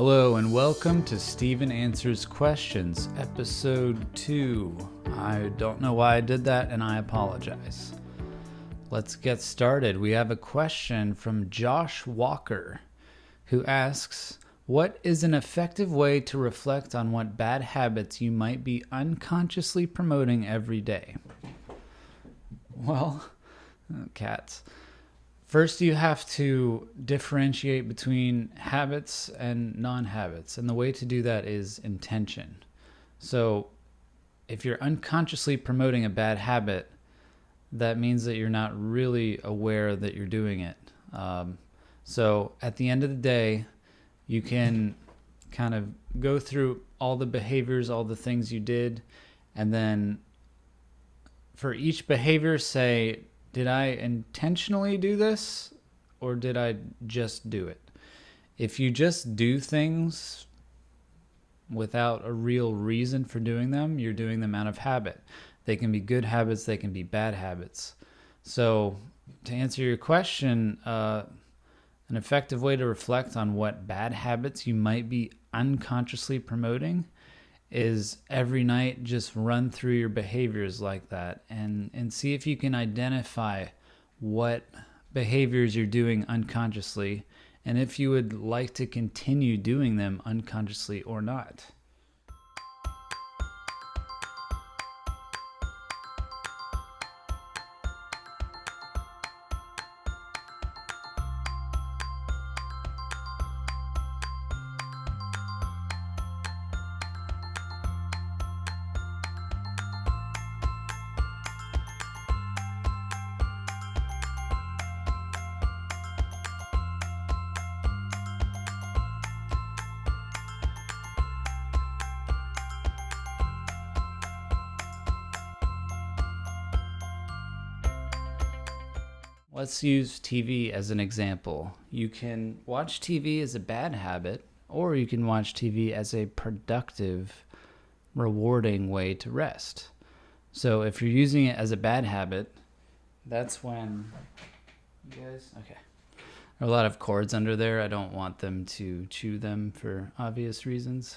Hello and welcome to Steven Answers Questions, Episode 2. I don't know why I did that and I apologize. Let's get started. We have a question from Josh Walker who asks, what is an effective way to reflect on what bad habits you might be unconsciously promoting every day? Well, cats. First, you have to differentiate between habits and non-habits, and the way to do that is intention. So if you're unconsciously promoting a bad habit, that means that you're not really aware that you're doing it. So at the end of the day, you can kind of go through all the behaviors, all the things you did, and then for each behavior say, did I intentionally do this or did I just do it? If you just do things without a real reason for doing them, you're doing them out of habit. They can be good habits, they can be bad habits. So to answer your question, an effective way to reflect on what bad habits you might be unconsciously promoting is every night just run through your behaviors like that and see if you can identify what behaviors you're doing unconsciously and if you would like to continue doing them unconsciously or not. Let's use TV as an example. You can watch TV as a bad habit, or you can watch TV as a productive, rewarding way to rest. So if you're using it as a bad habit, that's when, you guys, okay. There are a lot of cords under there. I don't want them to chew them for obvious reasons.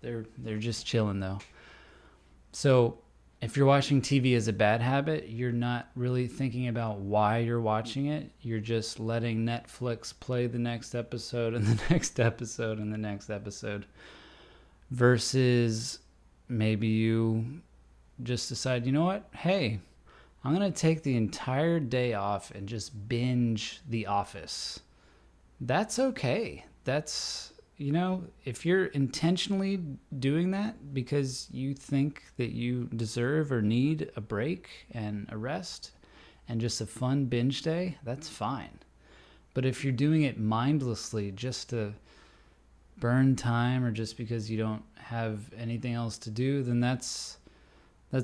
They're just chilling though. So if you're watching TV as a bad habit, you're not really thinking about why you're watching it. You're just letting Netflix play the next episode and the next episode and the next episode. Versus maybe you just decide, you know what? Hey, I'm going to take the entire day off and just binge The Office. That's okay. That's, if you're intentionally doing that because you think that you deserve or need a break and a rest and just a fun binge day, that's fine. But if you're doing it mindlessly just to burn time or just because you don't have anything else to do, then that's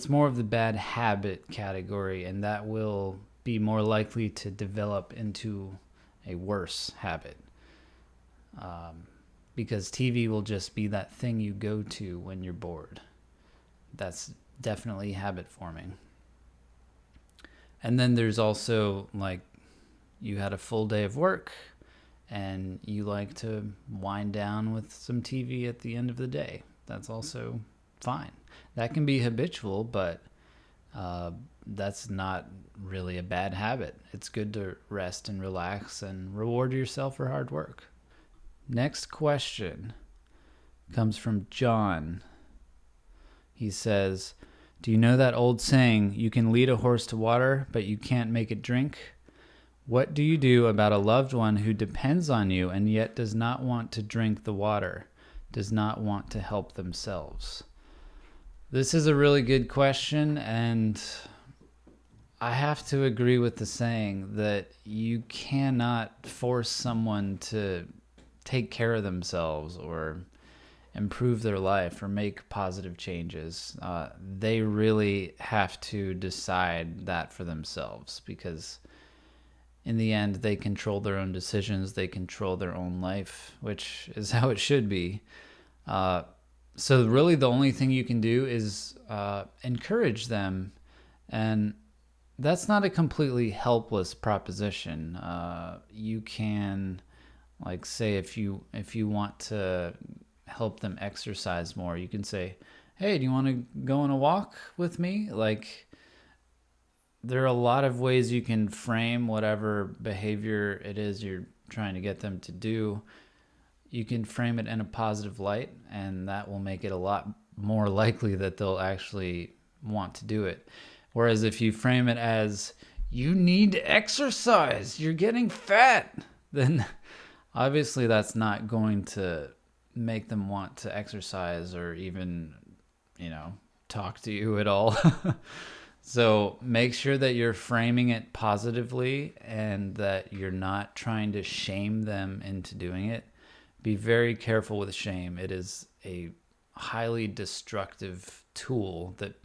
more of the bad habit category, and that will be more likely to develop into a worse habit. Because TV will just be that thing you go to when you're bored. That's definitely habit forming. And then there's also like you had a full day of work and you like to wind down with some TV at the end of the day. That's also fine. That can be habitual, but that's not really a bad habit. It's good to rest and relax and reward yourself for hard work. Next question comes from John. He says, do you know that old saying, you can lead a horse to water, but you can't make it drink? What do you do about a loved one who depends on you and yet does not want to drink the water, does not want to help themselves? This is a really good question, and I have to agree with the saying that you cannot force someone to take care of themselves or improve their life or make positive changes. They really have to decide that for themselves, because in the end, they control their own decisions. They control their own life, which is how it should be. So really the only thing you can do is encourage them. And that's not a completely helpless proposition. You can Like, say if you want to help them exercise more, you can say, hey, do you want to go on a walk with me? Like, there are a lot of ways you can frame whatever behavior it is you're trying to get them to do. You can frame it in a positive light, and that will make it a lot more likely that they'll actually want to do it. Whereas if you frame it as, you need to exercise, you're getting fat, then obviously that's not going to make them want to exercise or even, talk to you at all. So make sure that you're framing it positively and that you're not trying to shame them into doing it. Be very careful with shame. It is a highly destructive tool that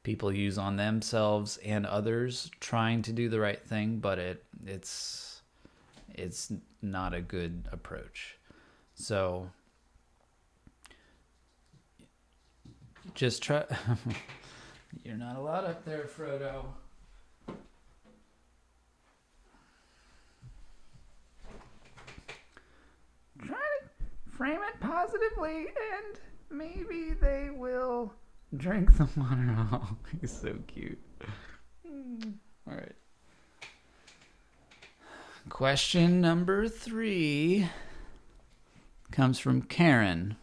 people use on themselves and others trying to do the right thing, but it's not a good approach. So just try. You're not allowed up there, Frodo. Try to frame it positively, and maybe they will drink the water. Oh, he's so cute. All right. Question number 3 comes from Karen.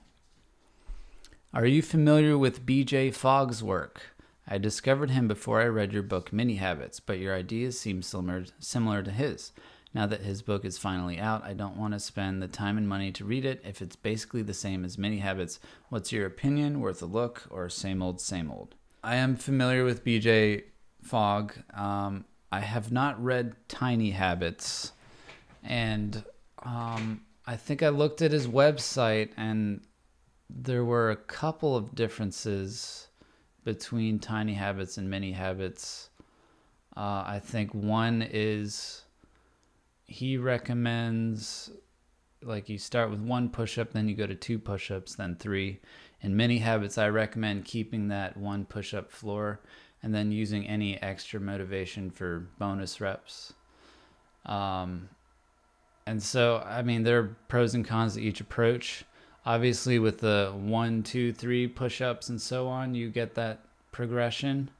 Are you familiar with B.J. Fogg's work? I discovered him before I read your book, Mini Habits, but your ideas seem similar to his. Now that his book is finally out, I don't want to spend the time and money to read it if it's basically the same as Mini Habits. What's your opinion? Worth a look, or same old, same old? I am familiar with B.J. Fogg. I have not read Tiny Habits, and I think I looked at his website, and there were a couple of differences between Tiny Habits and Mini Habits. I think one is he recommends, like, you start with 1 push-up, then you go to 2 push-ups, then 3. In Mini Habits, I recommend keeping that 1 push-up floor and then using any extra motivation for bonus reps. And so, I mean, there are pros and cons to each approach. Obviously, with the 1, 2, 3 push-ups and so on, you get that progression.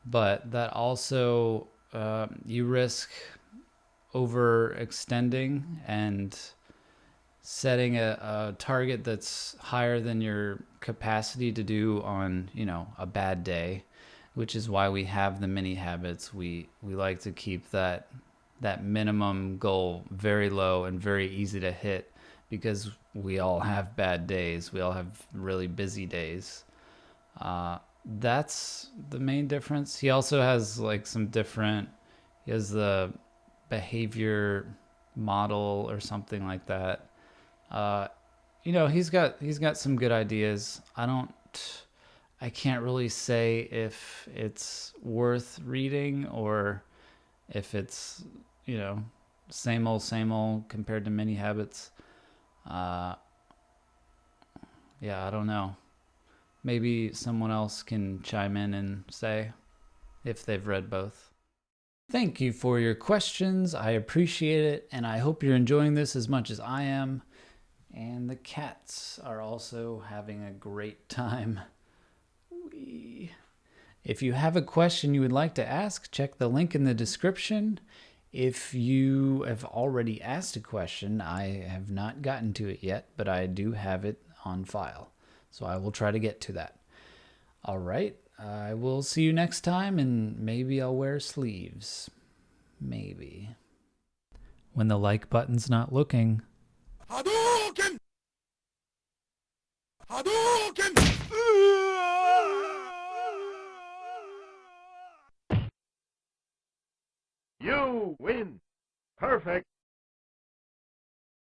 But that also, you risk overextending and setting a target that's higher than your capacity to do on, a bad day, which is why we have the Mini Habits. We like to keep that minimum goal very low and very easy to hit, because we all have bad days. We all have really busy days. That's the main difference. He also has he has the behavior model or something like that. He's got some good ideas. I can't really say if it's worth reading or if it's, same old compared to Mini Habits. I don't know. Maybe someone else can chime in and say if they've read both. Thank you for your questions. I appreciate it, and I hope you're enjoying this as much as I am. And the cats are also having a great time. If you have a question you would like to ask, check the link in the description. If you have already asked a question, I have not gotten to it yet, but I do have it on file. So I will try to get to that. All right. I will see you next time, and maybe I'll wear sleeves. Maybe. When the like button's not looking. Hadouken! Hadouken! You win. Perfect.